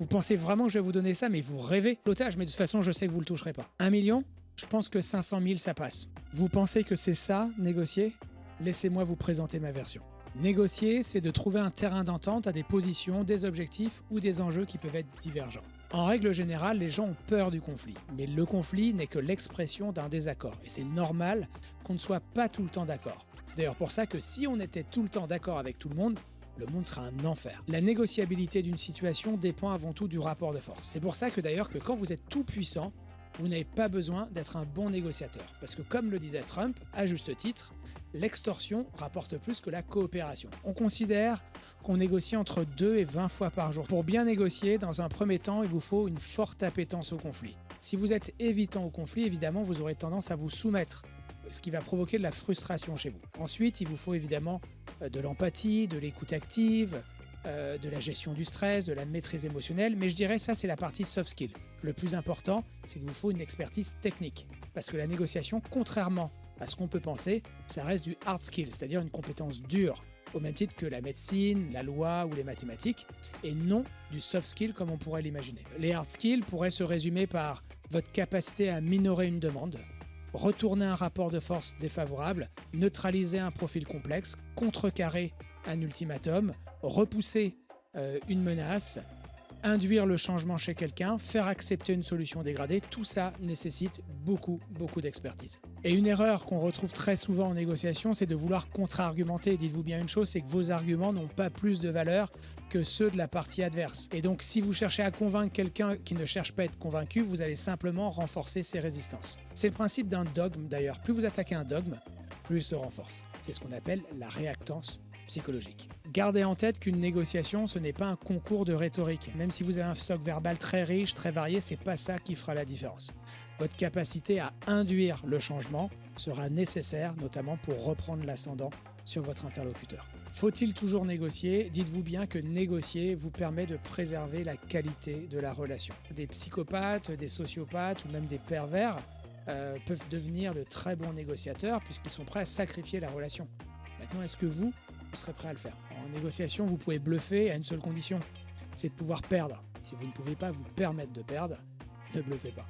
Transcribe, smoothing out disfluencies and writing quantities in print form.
Vous pensez vraiment que je vais vous donner ça, mais vous rêvez. L'otage, mais de toute façon, je sais que vous le toucherez pas. 1 million? Je pense que 500 000, ça passe. Vous pensez que c'est ça, négocier? Laissez-moi vous présenter ma version. Négocier, c'est de trouver un terrain d'entente à des positions, des objectifs ou des enjeux qui peuvent être divergents. En règle générale, les gens ont peur du conflit, mais le conflit n'est que l'expression d'un désaccord, et c'est normal qu'on ne soit pas tout le temps d'accord. C'est d'ailleurs pour ça que si on était tout le temps d'accord avec tout le monde sera un enfer. La négociabilité d'une situation dépend avant tout du rapport de force. C'est pour ça que d'ailleurs que quand vous êtes tout puissant, vous n'avez pas besoin d'être un bon négociateur. Parce que comme le disait Trump, à juste titre, l'extorsion rapporte plus que la coopération. On considère qu'on négocie entre 2 et 20 fois par jour. Pour bien négocier, dans un premier temps, il vous faut une forte appétence au conflit. Si vous êtes évitant au conflit, évidemment, vous aurez tendance à vous soumettre, ce qui va provoquer de la frustration chez vous. Ensuite, il vous faut évidemment de l'empathie, de l'écoute active, de la gestion du stress, de la maîtrise émotionnelle, mais je dirais ça c'est la partie soft skill. Le plus important, c'est qu'il vous faut une expertise technique, parce que la négociation, contrairement à ce qu'on peut penser, ça reste du hard skill, c'est-à-dire une compétence dure, au même titre que la médecine, la loi ou les mathématiques, et non du soft skill comme on pourrait l'imaginer. Les hard skills pourraient se résumer par votre capacité à minorer une demande, retourner un rapport de force défavorable, neutraliser un profil complexe, contrecarrer un ultimatum, repousser une menace, induire le changement chez quelqu'un, faire accepter une solution dégradée, tout ça nécessite beaucoup d'expertise. Et une erreur qu'on retrouve très souvent en négociation, c'est de vouloir contre-argumenter. Dites-vous bien une chose, c'est que vos arguments n'ont pas plus de valeur que ceux de la partie adverse. Et donc si vous cherchez à convaincre quelqu'un qui ne cherche pas à être convaincu, vous allez simplement renforcer ses résistances. C'est le principe d'un dogme d'ailleurs. Plus vous attaquez un dogme, plus il se renforce. C'est ce qu'on appelle la réactance psychologique. Gardez en tête qu'une négociation, ce n'est pas un concours de rhétorique. Même si vous avez un stock verbal très riche, très varié, c'est pas ça qui fera la différence. Votre capacité à induire le changement sera nécessaire, notamment pour reprendre l'ascendant sur votre interlocuteur. Faut-il toujours négocier? Dites-vous bien que négocier vous permet de préserver la qualité de la relation. Des psychopathes, des sociopathes ou même des pervers peuvent devenir de très bons négociateurs puisqu'ils sont prêts à sacrifier la relation. Maintenant, est-ce que vous serez prêt à le faire? En négociation, vous pouvez bluffer à une seule condition, c'est de pouvoir perdre. Si vous ne pouvez pas vous permettre de perdre, ne bluffez pas.